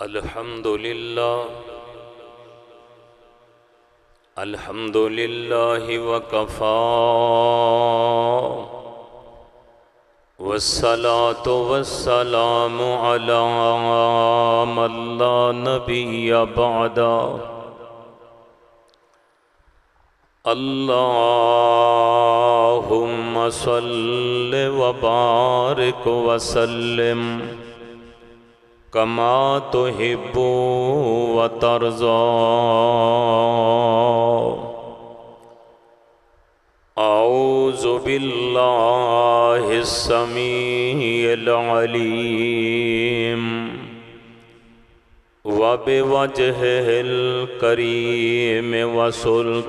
الحمد لله وكفى والصلاة والسلام على من لا نبي بعده اللهم صل وبارك وسلم كما تحب وترضى أعوذ بالله السميع العليم وبوجهه الكريم وسلطانه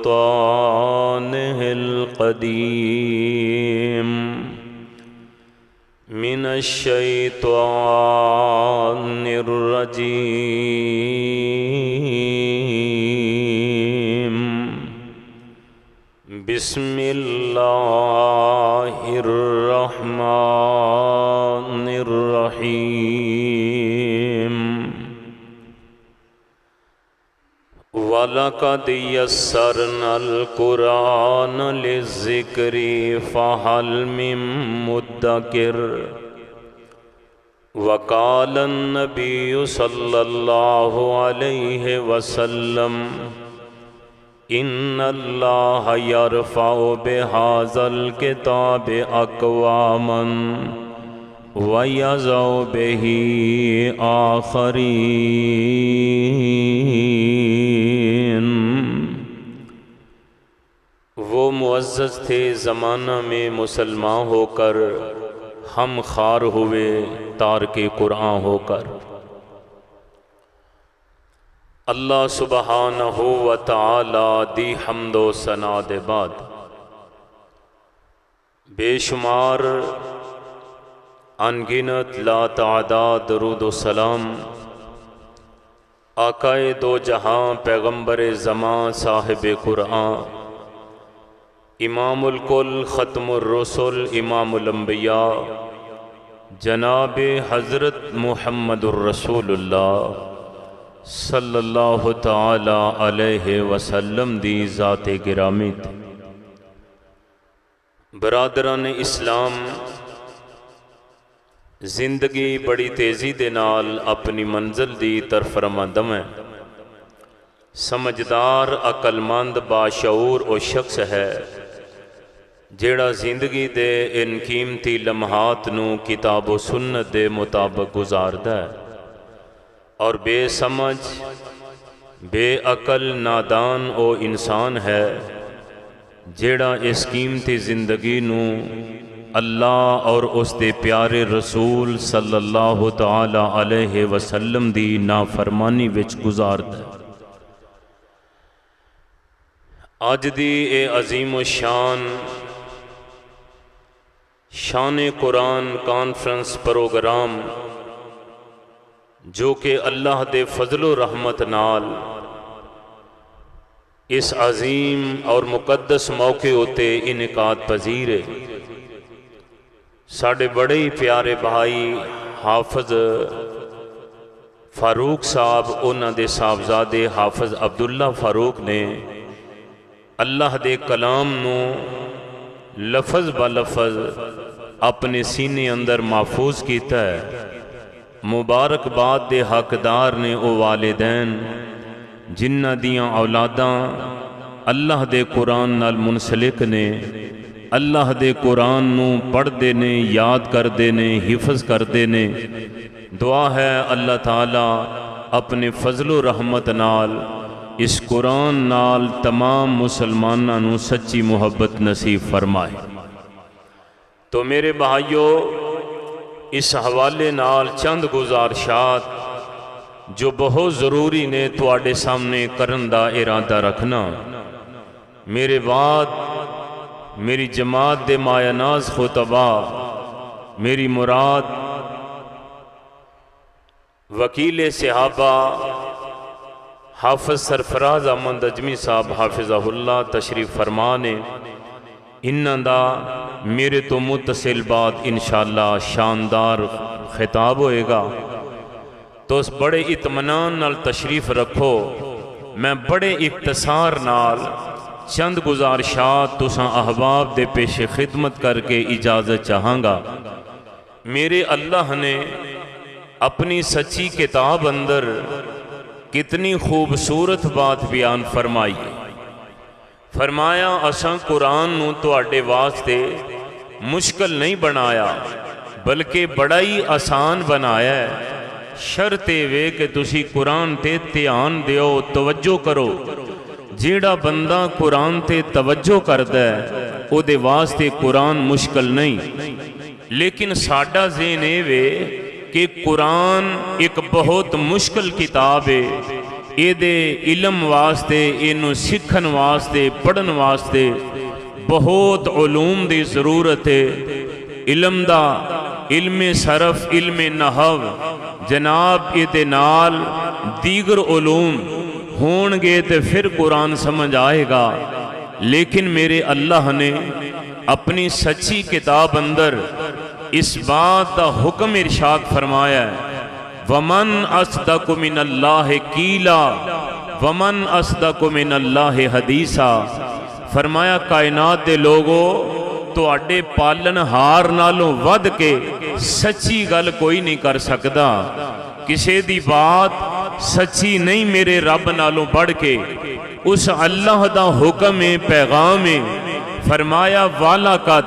القديم من الشيطان الرجيم بسم الله الرحمن الرحيم وَلَقَدْ يَسَّرْنَا الْقُرْآنَ لِلذِّكْرِ فَهَلْ مِن مُّدَّكِرٍ وَقَالَ النَّبِيُّ صَلَّى اللَّهُ عَلَيْهِ وَسَلَّمَ إِنَّ اللَّهَ يَرْفَعُ بِهَذَا الْكِتَابِ أَقْوَامًا وَيَضَعُ بِهِ آخَرِينَ۔ وہ معزز تھے زمانہ میں مسلمان ہو کر، ہم خوار ہوئے تارک قرآن ہو کر۔ اللہ سبحانہ و تعالی دی حمد و ثنا دے بعد بے شمار انگنت لا تعداد درود و سلام آقائے دو جہاں پیغمبر زمان صاحب قرآن امام الکل ختم الرسل امام الانبیاء جناب حضرت محمد الرسول اللہ صلی اللہ تعالی علیہ وسلم دی ذات گرامی تھی۔ برادران اسلام، زندگی بڑی تیزی دے نال اپنی منزل دی طرف رمادم ہے۔ سمجھدار عقل مند باشعور او شخص ہے جیڑا زندگی دے ان قیمتی لمحات نو کتاب و سنت دے مطابق گزاردا ہے، اور بے سمجھ بے عقل نادان او انسان ہے جیڑا اس قیمتی زندگی نو اللہ اور اس دے پیارے رسول صلی اللہ تعالی علیہ وسلم دی نافرمانی وچ گزاردا ہے۔ آج دی اے عظیم و شان قرآن کانفرنس پروگرام جو کہ اللہ دے فضل و رحمت نال اس عظیم اور مقدس موقع ہوتے انعقاد پذیر ہے۔ ساڑھے بڑے ہی پیارے بھائی حافظ فاروق صاحب انہاں دے صاحبزادے حافظ عبداللہ فاروق نے اللہ دے کلام نو لفظ بلفظ اپنے سینے اندر محفوظ کیتا ہے۔ مبارک باد دے حقدار نے او والدین جنہ دیاں اولاداں اللہ دے قرآن نال منسلک نے، اللہ دے قرآن نو پڑھ دے نے، یاد کر دے نے، حفظ کر دے نے۔ دعا ہے اللہ تعالیٰ اپنے فضل و رحمت نال اس قرآن نال تمام مسلمانوں نو سچی محبت نصیب فرمائے۔ تو میرے بھائیو، اس حوالے نال چند گزارشات جو بہت ضروری نے تواڈے سامنے کرن دا ارادہ رکھنا۔ میرے بعد میری جماعت دے مایہ ناز خطبہ، میری مراد وکیل صحابہ حافظ سرفراز احمد اجمی صاحب حافظہ اللہ تشریف فرمانے، انہاں دا میرے تو متصل بعد انشاءاللہ شاندار خطاب ہوئے گا۔ تو اس بڑے اطمینان نال تشریف رکھو، میں بڑے اختصار نال چند گزارشات تساں احباب دے پیش خدمت کر کے اجازت چاہاں گا۔ میرے اللہ نے اپنی سچی کتاب اندر کتنی خوبصورت بات بیان فرمائی، فرمایا اساں قرآن نو تواڈے واسطے مشکل نہیں بنایا بلکہ بڑا ہی آسان بنایا ہے، شرط وے کہ تسی قرآن تے دھیان دیو، توجہ کرو۔ جیڑا بندہ قرآن تے توجہ کردا ہے او دے واسطے قرآن مشکل نہیں، لیکن ساڈا ذہن اے وے کہ قرآن ایک بہت مشکل کتاب ہے، اے دے علم واسطے، اینو سکھن واسطے، پڑھن واسطے بہت علوم دی ضرورت ہے، علم دا، علم صرف، علم نحو، جناب اے دے نال دیگر علوم ہون گے تے پھر قرآن سمجھ آئے گا۔ لیکن میرے اللہ نے اپنی سچی کتاب اندر اس بات دا حکم ارشاد فرمایا ہے، وَمَنْ أَصْدَقُ مِنَ اللَّهِ قِيلًا وَمَنْ أَصْدَقُ مِنَ اللَّهِ حَدِيثًا۔ فرمایا کائنات دے لوگو تو اڈے پالن ہار نالوں ود کے سچی گل کوئی نہیں کر سکدا، کسے دی بات سچی نہیں میرے رب نالوں بڑھ کے، اس اللہ دا حکم پیغام ہے۔ فرمایا وَلَقَدْ،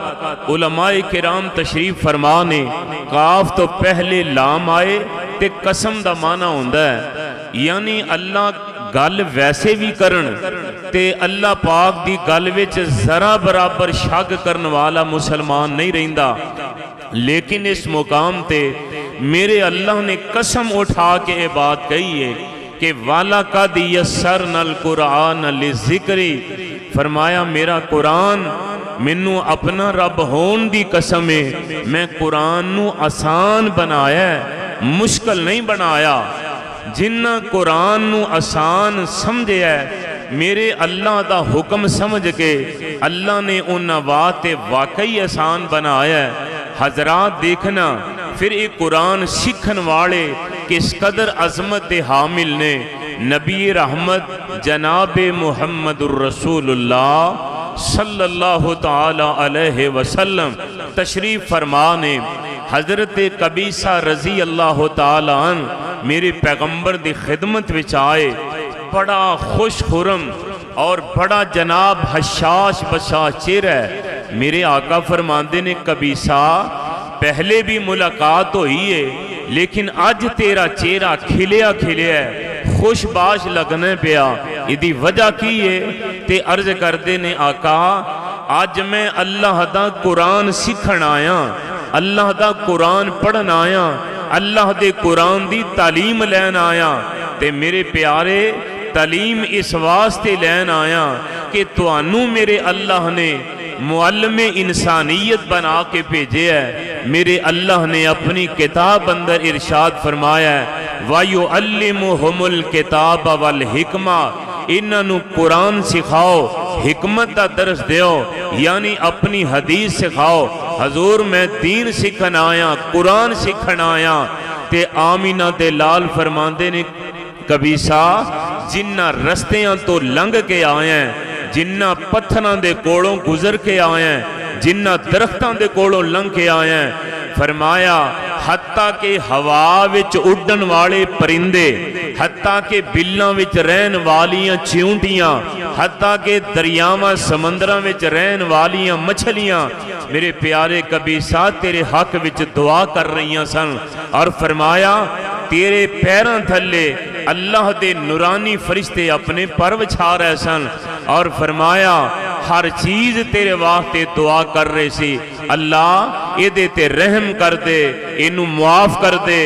علماء کرام تشریف فرمانے، کاف تو پہلے لام آئے تے قسم دا معنی ہوندا ہے، یعنی اللہ گل ویسے بھی کرن تے اللہ پاک دی گل وچ ذرا برابر شک کرن والا مسلمان نہیں رہندا، لیکن اس مقام تے میرے اللہ نے قسم اٹھا کے یہ بات کہی ہے کہ وَلَقَدْ يَسَّرْنَا الْقُرْآنَ لِلذِّكْرِ۔ فرمایا میرا قرآن منو اپنا رب ہون دی قسم ہے، میں قرآن نو آسان بنایا ہے، مشکل نہیں بنایا۔ جنہ قرآن نو آسان سمجھے ہے، میرے اللہ دا حکم سمجھ کے اللہ نے انہاں بات واقعی آسان بنایا ہے۔ حضرات دیکھنا پھر ایک قرآن سکھن والے کس قدر عظمت حامل نے، نبی رحمت جناب محمد الرسول اللہ صلی اللہ تعالی علیہ وسلم تشریف فرمانے، حضرت قبیصہ رضی اللہ تعالی عنہ میرے پیغمبر دی خدمت وچ آئے، بڑا خوش خرم اور بڑا جناب حشاش بشاش چہرہ ہے۔ میرے آقا فرماندے نے قبیصہ پہلے بھی ملاقات ہوئی ہے لیکن آج تیرا چہرہ کھلیا کھلیا ہے، خوش باش لگنے پیا، یہ وجہ کی ہے؟ تے عرض کردے نے آقا آج میں اللہ دا قرآن سکھن آیا، اللہ دا قرآن پڑھن آیا، اللہ دے قرآن دی تعلیم لین آیا، تے میرے پیارے تعلیم اس واسطے لین آیا کہ توانو میرے اللہ نے معلم انسانیت بنا کے بھیجے ہے۔ میرے اللہ نے اپنی کتاب اندر ارشاد فرمایا ہے وَيُعَلِّمُهُمُ الْكِتَابَ وَالْحِكْمَةَ، انہوں قرآن سکھاؤ، حکمت دا درس دیو، یعنی اپنی حدیث سکھاؤ۔ حضور میں دین سکھن آیا، قرآن سکھن آیا، تے آمینہ دے لال فرماندے نے قبیصہ جنہ رستیاں تو لنگ کے آئے ہیں، جنہ پتھراں دے کوڑوں گزر کے آئے ہیں، جنہ درختاں دے کوڑوں لنگ کے آئے ہیں، فرمایا حتیٰ کہ ہوا وچ اڈن والے پرندے، حتیٰ کہ بلاں وچ رہن والیاں چیونٹیاں، حتیٰ کہ دریاواں سمندراں وچ رہن والیاں مچھلیاں میرے پیارے قبیصہ تیرے حق وچ دعا کر رہی سن، اور فرمایا تیرے پیراں تھلے اللہ دے نورانی فرشتے اپنے پر وچھا رہے سن، اور فرمایا ہر چیز تیرے واسطے دعا کر رہے سی، اللہ اے دے تے رحم کر دے، انہوں معاف کر دے،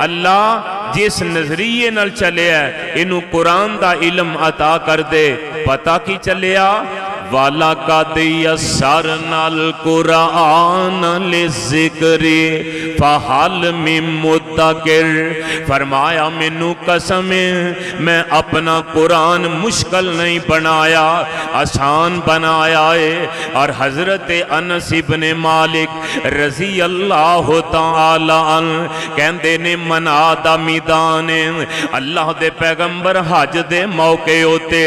اللہ جس نظریے نال چلے ہے انہوں قرآن دا علم عطا کر دے۔ پتہ کی چلیا والا قد یسرنا القرآن للذکر فہل من مدکر، فرمایا مینوں قسم ہے میں اپنا قرآن مشکل نہیں بنایا، آسان بنایا ہے۔ اور حضرت انس ابن مالک رضی اللہ تعالی عنہ کہندے نے منا دا میدان، اللہ دے پیغمبر حج دے موقع ہوتے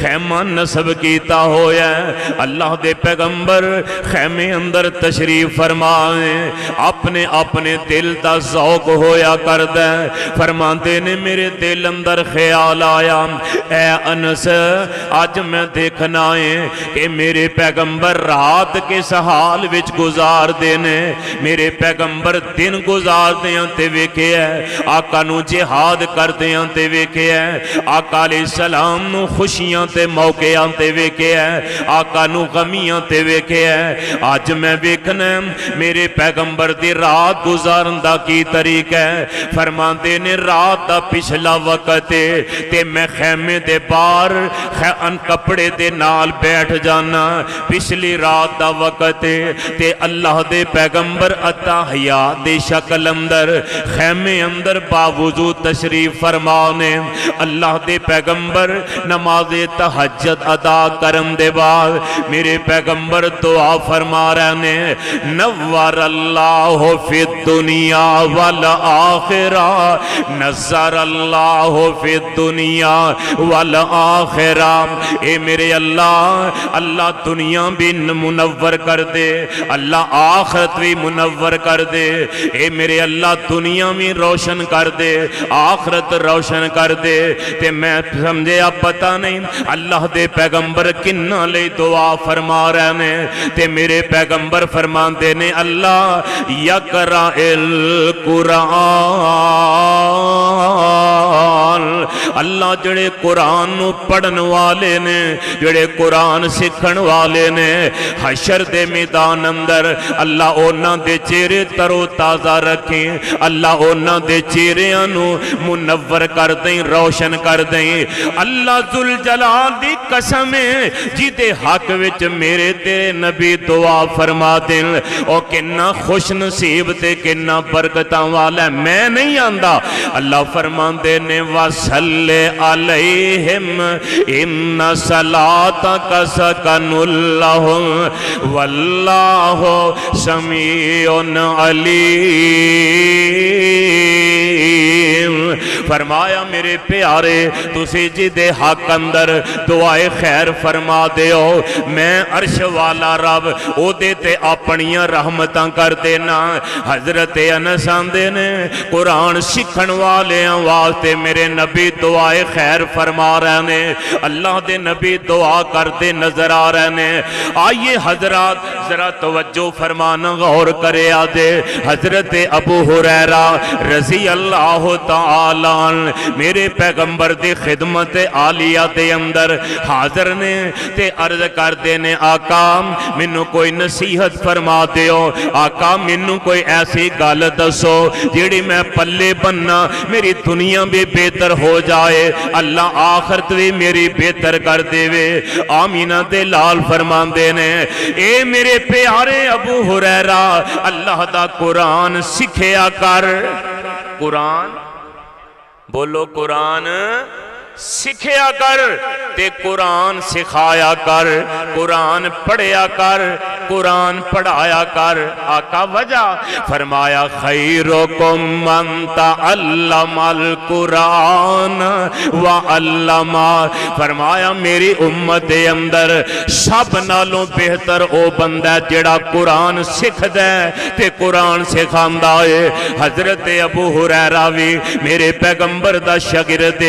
خیمہ نصب کیتا ہویا ہے، اللہ دے پیغمبر خیمے اندر تشریف فرمائیں، اپنے اپنے دل دا ذوق ہویا کردہ، فرماتے نے میرے دل اندر خیال آیا اے انس آج میں دیکھنا ہے کہ میرے پیغمبر رات کے سحال وچ گزار دینے، میرے پیغمبر دن گزار دیاں تے ویکھے ہے، آقا نو جہاد کر دیاں تے ویکھے ہے، آقا علیہ السلام نو خوشیاں تے موقعاں تے ویکھے ہے، آقا نو غمیاں تے ویکھے ہے، آج میں ویکھنا میرے پیغمبر دی رات گزارندہ کی طریقہ ہے، فرماندے نے رات دا پچھلا وقت تے میں خیمے دے بار ان کپڑے دے نال بیٹھ جانا، پچھلی رات دا وقت تے اللہ دے پیغمبر اتحیات دے شکل اندر خیمے اندر باوضو تشریف فرمانے، اللہ دے پیغمبر نماز تہجد ادا کرن دے بعد میرے پیغمبر دعا فرما رہنے، نور اللہ فی الدنیا والآخرہ، نظر اللہ فی الدنیا والآخرہ، اے میرے اللہ اللہ دنیا بھی منور کر دے، اللہ آخرت بھی منور کر دے، اے میرے اللہ دنیا بھی روشن کر دے، آخرت روشن کر دے، تے میں سمجھے اب پتہ نہیں اللہ دے پیغمبر کنہ لے دعا فرما رہنے، تے میرے پیغمبر فرمان دینے اللہ یقرأ القرآن، اللہ جڑے قرآن نو پڑھن والے نے، جڑے قرآن سکھن والے نے، حشر دے میدان اندر اللہ اونا دے چہرے ترو تازہ رکھیں، اللہ اونا دے چہرے انو منور کر دیں، روشن کر دیں، اللہ ذوالجلال دی قسم جی دے حق وچ میرے تیرے نبی دعا فرما دیں، او کنہ خوش نصیب تے کنہ برکتاں والا ہے، میں نہیں آندہ، اللہ فرمان دینے وَصَلِّ عَلَيْهِمْ إِنَّ صَلَاتَكَ سَكَنٌ لَهُمْ وَاللَّهُ سَمِيعٌ عَلِيمٌ، فرمایا میرے پیارے تسی جی دے حق اندر دعائے خیر فرما دے ہو، میں عرش والا رب او دیتے اپنیاں رحمتاں کر دینا، حضرت انس آندے نے قرآن سکھن والے واسطے میرے نبی دعائے خیر فرما رہنے، اللہ دے نبی دعا کر دے نظر آ رہنے، آئیے حضرات ذرا توجہ فرمانا غور کرے آدے، حضرت ابو ہریرہ رضی اللہ تعالیٰ عنہ میرے پیغمبر دی خدمت عالیہ دے اندر حاضر نے تے عرض کر دینے آقا منو کوئی نصیحت فرما دیو، آقا منو کوئی ایسی گل دسو جیڑی میں پلے بننا میری دنیا بھی بہتر ہو جائے، اللہ آخرت بھی میری بہتر کر دے وے، آمینہ دے لال فرمان دینے، اے میرے پیارے ابو ہریرہ اللہ دا قرآن سکھیا کر، قرآن بولو قرآن سکھیا کر تے قرآن سکھایا کر، قرآن پڑھیا کر، قرآن پڑھایا کر، آقا وجہ فرمایا خیرکم من تعلم القرآن وعلم، فرمایا میری امت اندر سب نالوں بہتر او بندہ جڑا قرآن سکھ دے تے قرآن سکھاندا ہے، حضرت ابو ہریرہ بھی میرے پیغمبر دا شاگرد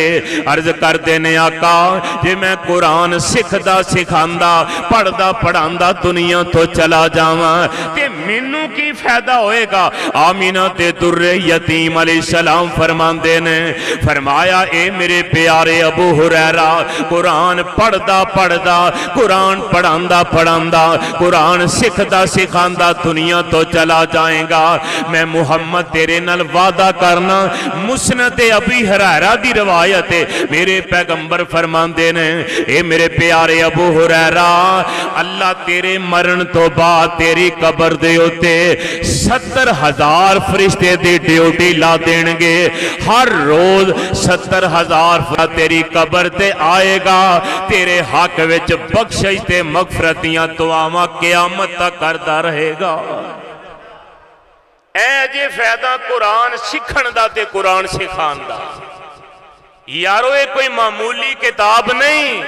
عرض کر دینے آقا جے میں قرآن سکھدا سکھاندا پڑھدا پڑھاندا دنیا تو چلا جاواں تے مینوں کی فائدہ ہوئے گا؟ آمینہ تے در یتیم علیہ السلام فرماندے نے، فرمایا اے میرے پیارے ابو ہریرہ، قرآن پڑھدا پڑھدا، قرآن پڑھاندا پڑھاندا، قرآن سکھدا سکھاندا دنیا تو چلا جائیں گا، میں محمد تیرے نال وعدہ کرنا، مسند ابی ہریرہ دی روایت ہے، میرے پیغمبر فرماندے نے اے میرے پیارے ابو ہریرہ، اللہ تیرے مرن تو بعد تیری قبر دے ہوتے 70,000 فرشتے دی ڈیوٹی لا دینگے، ہر روز 70,000 تیری قبر تے آئے گا، تیرے حق وچ بخشش تے مغفرتیاں دعاواں قیامت تک کردا رہے گا۔ اے جے فائدہ قرآن سکھن دا تے قرآن سکھان دا، یارو یہ کوئی معمولی کتاب نہیں،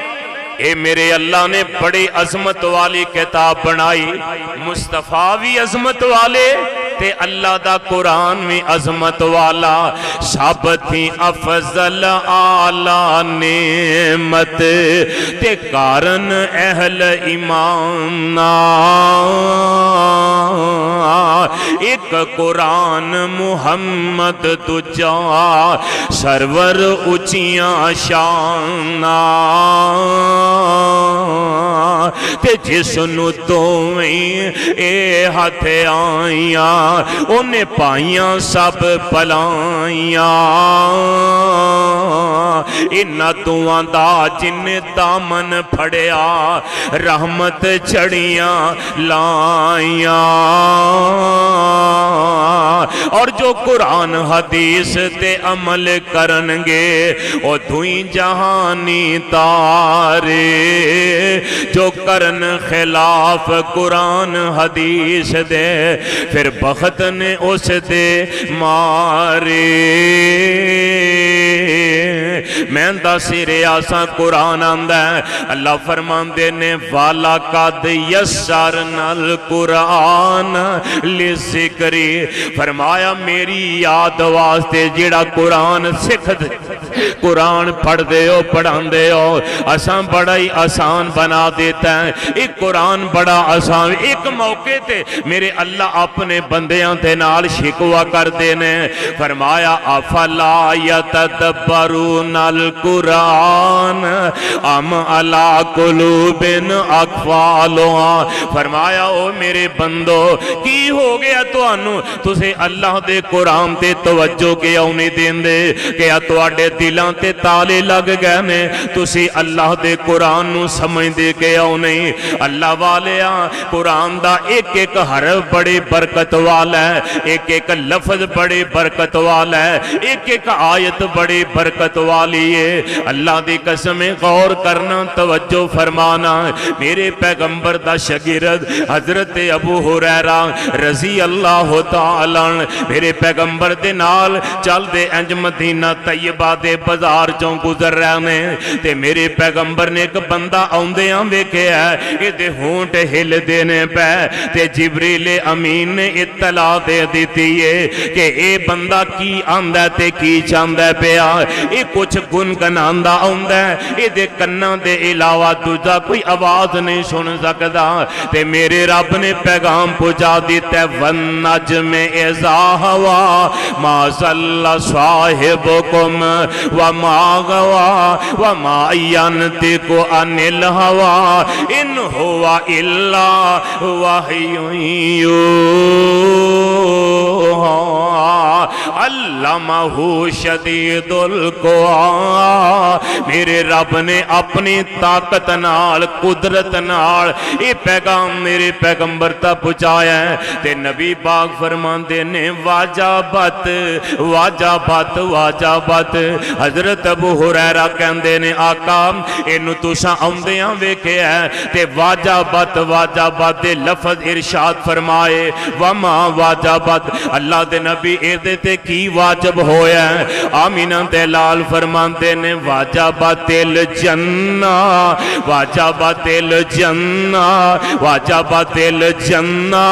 اے میرے اللہ نے بڑی عظمت والی کتاب بنائی، مصطفیٰ بھی عظمت والے تے اللہ دا قرآن بھی عظمت والا، سب تھی افضل اعلی نعمت تے کارن اہل ایمان، ایک قرآن محمد تجا سرور اچیاں شان، تے جس نو دوئیں اے ہاتھ آئیاں انہیں پائیاں سب پلائیاں، انہ دعاں دا جن دامن پھڑیا رحمت چڑیاں لائیاں، اور جو قرآن حدیث تے عمل کرنگے او دھوئیں جہانی تارے، جو کرن خلاف قرآن حدیث دے پھر بخت نے اس دے مارے، میں دا سرے آساں قرآن آندہ ہے، اللہ فرماندے نے والا قد یسرنا القرآن لذکری، فرمایا میری یاد واسطے جیڑا قرآن سکھ دے، قرآن پڑھ دے ہو پڑھان دے ہو، آسان بڑا ہی آسان بنا دیتا ہے، ایک قرآن بڑا آسان، ایک موقع تے میرے اللہ اپنے بندیاں تے نال شکوا کر دینے، فرمایا افلا یتدبرون القرآن ام علی قلوب اقفالها، فرمایا او میرے بندو کی ہو گیا تو انو تسے اللہ دے قرآن تے توجہ کیا انہیں دین دے، کیا تو آڈے دلان تے تالے لگ گئے میں تسی اللہ دے قرآن نو سمجھ دے کیا انہیں، اللہ والیاں قرآن دا ایک ایک حرف بڑی برکت والا ہے، ایک ایک لفظ بڑی برکت والا ہے، ایک ایک آیت بڑی برکت والی ہے، اللہ دی قسمیں غور کرنا توجہ فرمانا، میرے پیغمبر دا شگرد حضرت ابو ہریرہ رضی اللہ تعالیٰ میرے پیغمبر دے نال چل دے انج مدینہ طیبہ دے بازار چوں گزر رہنے تے میرے پیغمبر نے ایک بندہ آندے آنوے کے ہے کہ دے ہونٹ ہل دینے پہ تے جبریل امین نے اطلاع دے دیتی ہے کہ اے بندہ کی آندہ تے کی چاندہ پیا، اے کچھ گنگن آندہ آندہ اے دے کنہ دے علاوہ دوجہ کوئی آواز نہیں سن سکتا تے میرے رب نے پیغام پہنچا دیتا ہے وَالنَّجْمِ اِذَا هَوَى مَا ضَلَّ صَاحِبُكُمْ وَمَا غَوَى وَمَا يَنْطِقُ عَنِ الْهَوَى إِنْ هُوَ إِلَّا وَحْيٌ يُوحَى علمہ شدید القویٰ، میرے رب نے اپنی طاقت نال قدرت نال یہ پیغام میرے پیغمبر تا پہنچایا ہے تے نبی پاک فرماندے نے واجبت واجبت واجبت، حضرت ابو ہریرہ کہندے نے آقا اینو تساں اوندیاں ویکھیا ہے تے واجبت واجبت دے لفظ ارشاد فرمائے وما واجبت، اللہ دے نبی اے دے تے کی واجب ہویا ہے، آمینہ تے لال فرمان فرماندے نے واجباتل جنہ واجباتل جنہ واجباتل جنہ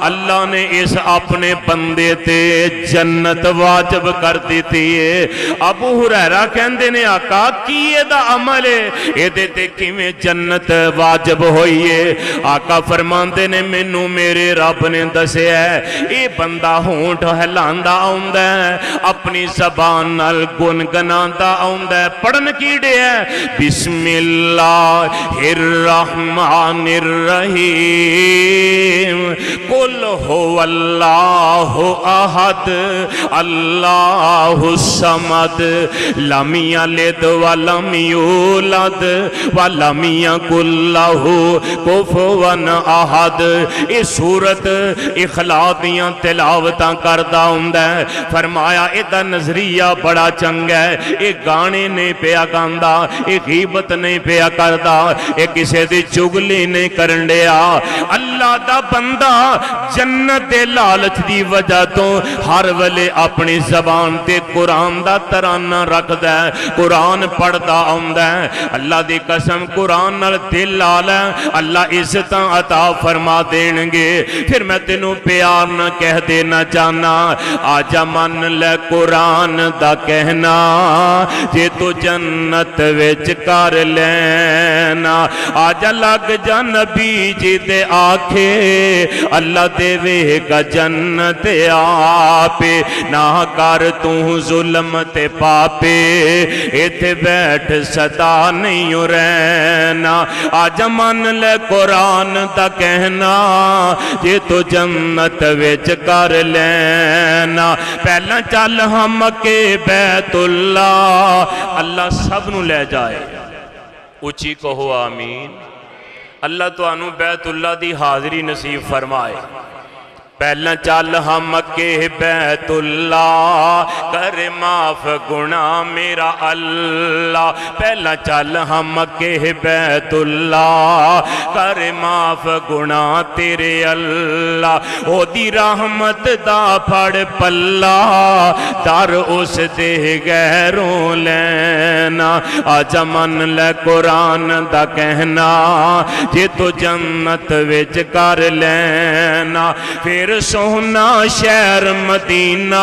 اللہ نے اس اپنے بندے تے جنت واجب کر دیتی ہے ابو ہریرہ کہندے نے آقا کی یہ دا عمل ہے یہ دیتے کی میں جنت واجب ہوئی ہے آقا فرماندے نے منو میرے رب نے دسے ہے اے بندہ ہونٹ ہلاندہ آؤندہ ہے اپنی زبان نال گنگناندہ آؤندہ ہے پڑھن کیڑے ہے بسم اللہ الرحمن الرحیم قل هو اللہ احد اللہ الصمد لم یلد ولم یولد ولم یکن لہ کفوا احد اس سورت اخلاق دیاں تلاوتاں کردہ ہوندا ہے فرمایا ایدہ نظریہ بڑا چنگا ہے ایک گانے نہیں پیا گاندہ ایک غیبت نہیں پیا کردہ ایک کسے دی چگلی نہیں کرن لیا اللہ دا بندہ جنت دے لالچ دی وجہ تو ہر ویلے اپنی زبان تے قرآن دا ترانہ رکھ دے قرآن پڑھ دا آمدہ ہے اللہ دی قسم قرآن نال دل آلہ اللہ عزتاں عطا فرما دینگے پھر میں تینوں پیار نہ کہہ دینا چاہنا آجا من لے قرآن دا کہنا جے تو جنت ویچ کر لینا آجا لگ جا نبی جی دے آکھے اللہ دے وے گا جنت آپے نہ کر تو ظلم تے پاپے ایتھے بیٹھ صدا نہیں رہنا آجا من لے قرآن دا کہنا جے تو جنت ویچ کر لینا پہلا چل ہم کے بیت اللہ اللہ سب نو لے جائے اچھی کہو آمین اللہ تو انو بیت اللہ دی حاضری نصیب فرمائے پہلا چل ہم کے بیت اللہ کر معاف گناہ میرا اللہ پہلا چل ہم کے بیت اللہ کر معاف گناہ تیرے اللہ او دی رحمت دا پھڑ پلا در اس دے غیروں لینا آجا من لے قرآن دا کہنا جے تو جنت ویچ کر لینا پھر سونا شہر مدینہ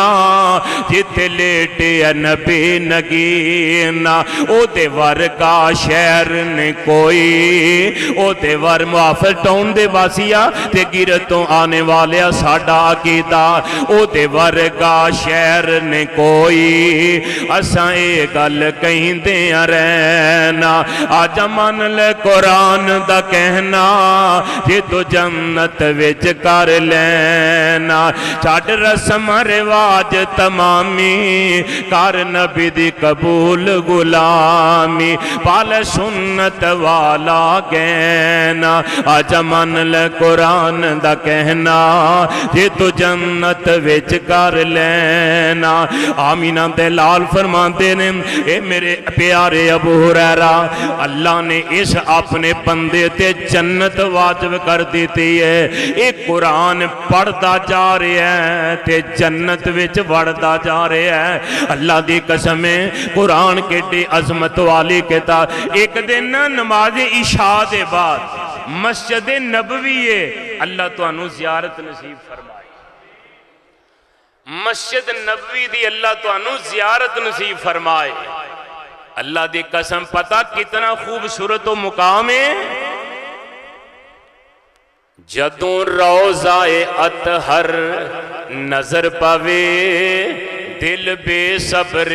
جتے لیٹے نبی نگینا او دے ورگا شہر نے کوئی او دے ور موافر ٹون دے واسیہ تے گرتوں آنے والے ساڑا عقیدہ او دے ورگا شہر نے کوئی اساں اے گل کہیں دیا رہنا آجا من لے قرآن دا کہنا جے تو جنت ویچ کر لیں چھاڑ رسم رواج تمامی کار نبی دی قبول غلامی پال سنت والا گینا آجا من لے قرآن دا کہنا جے تو جنت ویچ کر لینا آمینہ دلال فرماندے نے اے میرے پیارے ابو ہریرہ اللہ نے اس اپنے بندے تے جنت واجب کر دیتی ہے ایک قرآن پڑھدا جا رہے ہیں تے جنت وچ وڑدا جا رہے ہیں اللہ دی قسمیں قرآن کے ڈی عظمت والی کتاب ایک دن نماز عشاء دے بعد مسجد نبوی اللہ تو انو زیارت نصیب فرمائے مسجد نبوی دی اللہ تو انو زیارت نصیب فرمائے اللہ دی قسم پتہ کتنا خوبصورت و مقام ہے جدوں روضہ اطہر نظر پاوے دل بے صبر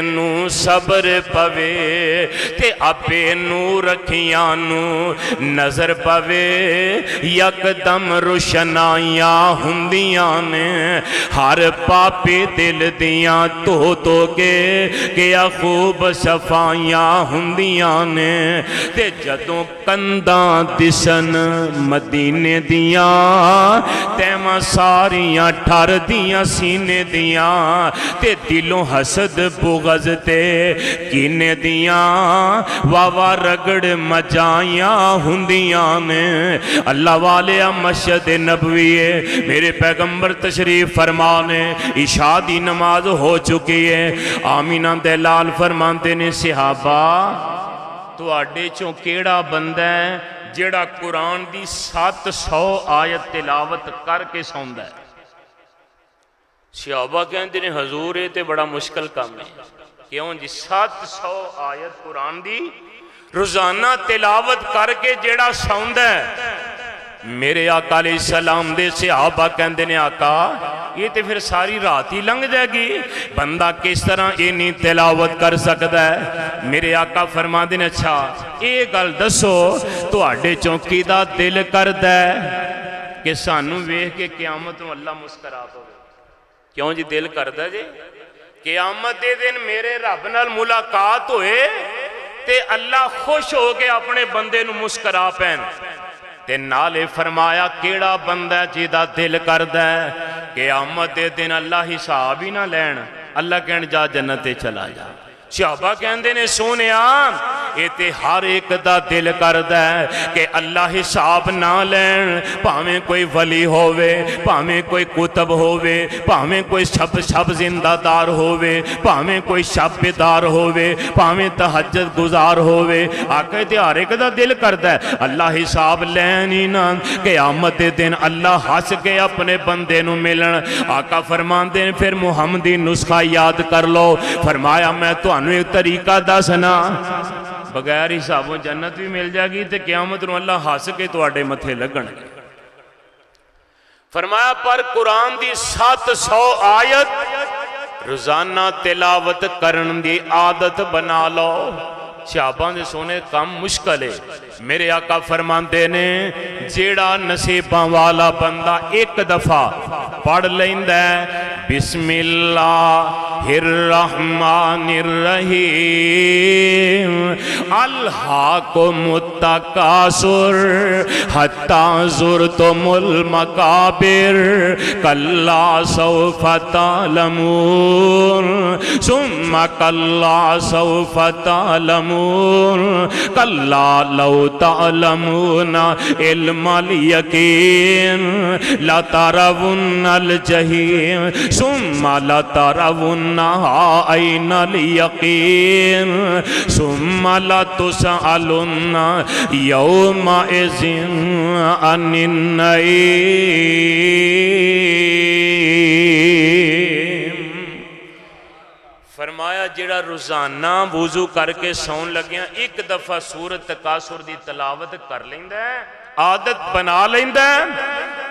نو صبر پوے تے اپے نور رکھیاں نو نظر پوے یک دم روشنائیاں ہندیاں نے ہر پاپے دل دیاں تو کے کیا خوب صفائیاں ہندیاں نے تے جدوں کنداں دسن مدینے دیاں تیمہ ساریاں ٹھر دیاں سینے دیاں تے دلوں حسد بغض تے کینے دیاں واوا رگڑ مچائیاں ہندیاں نے اللہ والے مسجد نبوی ہے میرے پیغمبر تشریف فرمانے عشاء دی نماز ہو چکی ہے آمینہ دے لال فرماتے نے صحابہ تو آڈے چوں کیڑا بندہ ہے جیڑا قرآن دی 700 آیت تلاوت کر کے سوندا ہے صحابہ کہندے نے حضور یہ تے بڑا مشکل کام ہے کیوں جی 700 آیت قرآن دی روزانہ تلاوت کر کے جیڑا سوندا ہے میرے آقا علیہ السلام دے صحابہ کہندے نے آقا یہ تے پھر ساری رات ہی لنگ جائے گی بندہ کس طرح یہ نہیں تلاوت کر سکتا ہے میرے آقا فرما دے نے اچھا یہ گل دسو تو آڈے چونکی دا دل کردہ ہے کہ سانو ویکھ کے قیامت میں اللہ مسکرا ہو کیوں جی دل کردہ جی قیامت دے دن میرے رب نال ملاقات ہوئے تے اللہ خوش ہو کے اپنے بندے نو مسکرا پین تے نالے فرمایا کیڑا بندہ جیدہ دل کردہ ہے قیامت دے دن اللہ حساب ہی نہ لین اللہ کہن جا جنتے چلا جا صحابہ کہندے نے سونیا یہ تے ہر ایک دا دل کردہ ہے کہ اللہ حساب نہ لین پاہمیں کوئی ولی ہووے پاہمیں کوئی کتب ہووے پاہمیں کوئی شب زندہ دار ہووے پاہمیں کوئی شب بیدار ہووے پاہمیں تہجد گزار ہووے آقا تے ہر ایک دا دل کردہ ہے اللہ حساب لین ہی نہ قیامت دے دن اللہ ہس کے اپنے بندے نو ملن آقا فرمان دے پھر محمدی نسخہ یاد کر لو فرمایا میں تو انو ایک طریقہ دسنا بغیر حسابوں جنت بھی مل جائے گی تے قیامت نو اللہ ہس کے تو آڈے متھے لگن گے فرمایا پر قرآن دی 700 آیت روزانہ تلاوت کرن دی عادت بنا لو صحابہ نے سونے کام مشکل ہے میرے آقا فرماندے نے جیڑا نصیباں والا بندہ ایک دفعہ پڑھ لیندہ ہے بسم اللہ الرحمن الرحیم الحاکم التکاثر حتی زرتم المقابر کلا سوف تعلمون ثم کلا سوف تعلمون کلا لو تعلمون علم الیقین لترون الجحیم ثم لترونها عین الیقین ثم لتسألن یومئذ عن النعیم فرمایا جڑا روزانہ وضو کر کے سون لگیاں ایک دفعہ سورت تکاثر دی تلاوت کر لیندہ ہے عادت بنا لیندہ ہے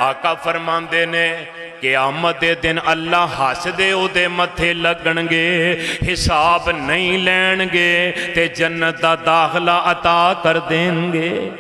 آقا فرمان دے نے قیامت دے دن اللہ ہس دے او دے متھے لگن گے حساب نہیں لین گے تے جنت دا داخلہ عطا کر دیں گے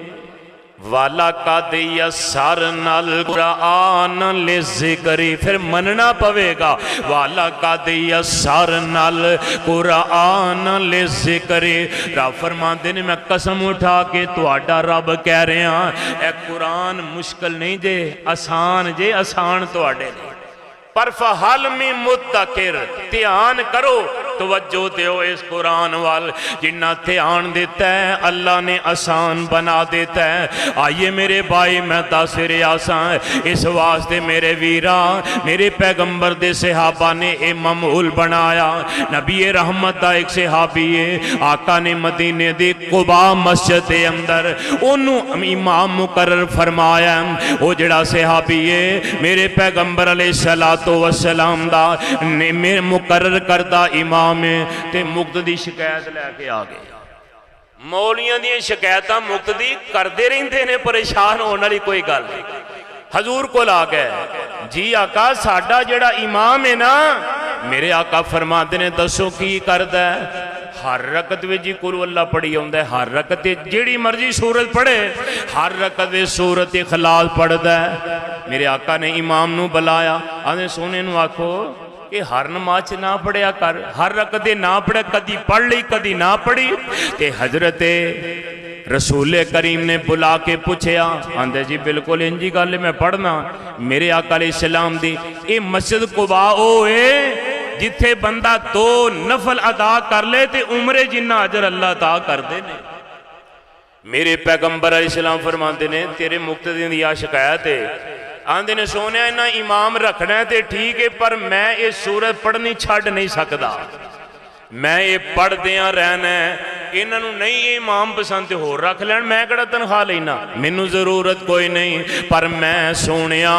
وَلَقَدْ يَسَّرْنَا الْقُرْآنَ لِلذِّكْرِ پھر مننا پوے گا وَلَقَدْ يَسَّرْنَا الْقُرْآنَ لِلذِّكْرِ رب فرماندے نے میں قسم اٹھا کے تو آڈا رب کہہ رہے ہیں اے قرآن مشکل نہیں جے آسان تو آڈے نہیں پر فحل میں متکر تیان کرو توجہ دیو اس قرآن وال جنہ تیان دیتا ہے اللہ نے آسان بنا دیتا ہے آئیے میرے بھائی میں تاثر آسان اس واسطے میرے ویرا میرے پیغمبر دے صحابہ نے اے معمول بنایا نبی رحمت دا ایک صحابی ہے آقا نے مدینے دے قبا مسجد دے اندر انہوں امام مقرر فرمایا وہ جڑا صحابی ہے میرے پیغمبر علیہ السلام دا میرے مقرر کردہ امام تے مقتدی شکایت لے کے آگے مولیاں دی شکایتاں مقتدی کردے رہندے نے پریشان ہونا لی کوئی گل حضور کو لا گئے جی آقا ساڈا جڑا امام ہے نا میرے آقا فرماتے نے دسو کی کردہ ہے ہر رکعت وچ جی قل اللہ پڑھی ہوندا ہے ہر رکعت جیڑی مرضی سورت پڑھے ہر رکعت وچ سورت اخلاص پڑھدا ہے میرے آقا نے امام نو بلایا آنے سونے نو آکھو کہ ہر نماز نہ پڑھیا کر ہر رکعت نہ پڑھے کدی پڑھ لی کدی نہ پڑھی تے حضرت رسول کریم نے بلا کے پوچھیا آندے جی بالکل انجی گالے میں پڑھنا میرے آقا علیہ السلام دی اے مسجد قباء ہوئے جتھے بندہ 2 نفل ادا کر لے تے عمرے جنہ اجر اللہ عطا کر دے نے۔ میرے پیغمبر علیہ السلام فرماندے نے تیرے مقتدیاں دی آ شکایت ہے، آندے نے سونے انہاں امام رکھنا ہے تے ٹھیک ہے، پر میں یہ سورت پڑھنی چھڈ نہیں سکدا، میں یہ پڑھ دیاں رہنا ہے، انہوں نہیں امام پسند ہو رکھ لین، میں کڑا تنخواہ لینا، مینوں ضرورت کوئی نہیں، پر میں سونیا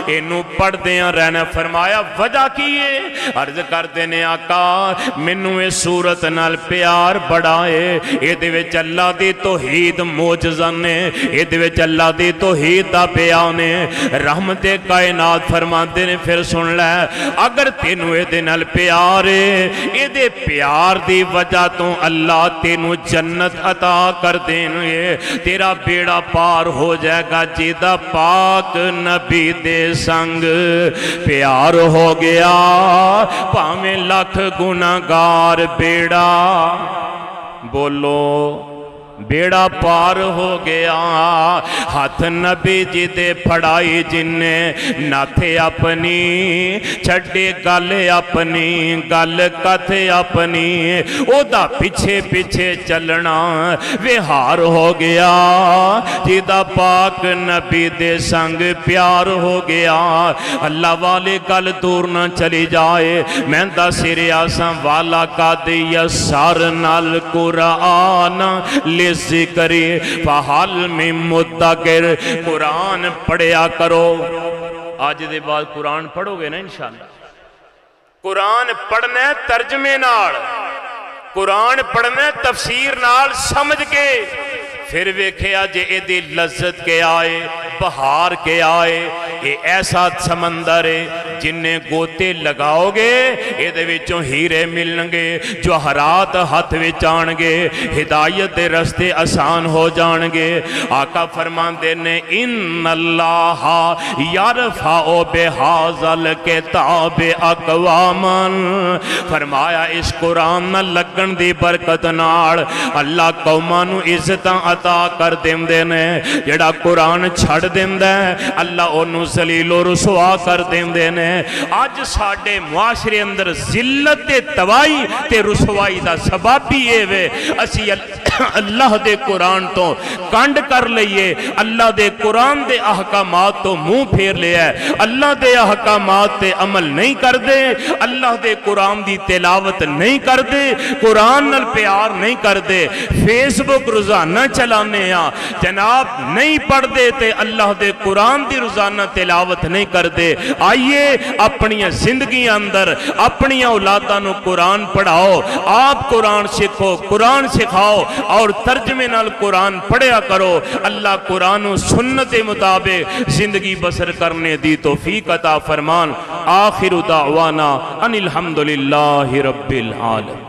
انہوں پڑھ دیاں رہنا۔ فرمایا وجہ کی ہے؟ عرض کر دینے آقا مینوں یہ سورت نال پیار بڑا ہے، یہ دے وچ اللہ دی توحید معجزہ نے، یہ دے وچ اللہ دی توحید دا بیان ہے، رحمت کائنات فرماندے نے پھر سن لے اگر تینوں یہ دے نال پیار ہے، یہ دے پیار دی وجہ تو اللہ تینوں جنت عطا کر دینگے، تیرا بیڑا پار ہو جائے گا، جیدہ پاک نبی دے سنگ پیار ہو گیا، پاویں لاکھ گناہگار بیڑا، بولو بیڑا پار ہو گیا، ہاتھ نبی جی دے پھڑائی جن نے ناتھے اپنی چھڑے گل اپنی گل کتھ اپنی او دا پیچھے پیچھے چلنا وہار ہو گیا، جی دا پاک نبی دے سنگ پیار ہو گیا۔ اللہ والے گل دور نہ چلی جائے، میں دا سرے آساں والا کا دیا سار نال قرآن ذکری فحال میں مدکر، قرآن پڑھیا کرو۔ آج دے بعد قرآن پڑھو گے نا انشاءاللہ، قرآن پڑھنے ترجمے نال، قرآن پڑھنے تفسیر نال سمجھ کے، پھر ویکھے آج اے دی لذت کے آئے، بہار کے آئے، یہ ایسا سمندر ہے جنہیں گوتے لگاؤ گے یہ دے وچوں ہیرے ملنگے، جوہرات ہاتھ وچانگے، ہدایت دے رستے آسان ہو جانگے۔ آقا فرماندے نے ان اللہ یرفع بہذا الکتاب اقواما، فرمایا اس قرآن نہ لگن دی برکت نال اللہ قومانو عزتاں عطا کر دیندے نے، جڑا قرآن چھڑ دیندے اللہ انہوں ذلیل و رسوا کر دیندے نے۔ آج ساڑھے معاشرے اندر ذلت توائی تے رسوائی دا سبب بھی یہ وے، اسی اللہ دے قرآن تو کانڈ کر لئیے، اللہ دے قرآن دے احکامات تو منہ پھیر لیا ہے، اللہ دے احکامات تے عمل نہیں کر دے، اللہ دے قرآن دی تلاوت نہیں کر دے، قرآن نال پیار نہیں کر دے، فیس بک روزانہ چلانے ہاں جناب نہیں پڑھ دے تے اللہ دے قرآن دی روزانہ تلاوت نہیں کر دے۔ آئیے اپنی زندگی اندر اپنی اولاداں نو قرآن پڑھاؤ، آپ قرآن سکھو، قرآن سکھاؤ اور ترجمے نال قرآن پڑھیا کرو۔ اللہ قرآن و سنت مطابق زندگی بسر کرنے دی توفیق عطا فرمان۔ آخر دعوانا ان الحمدللہ رب العالمین۔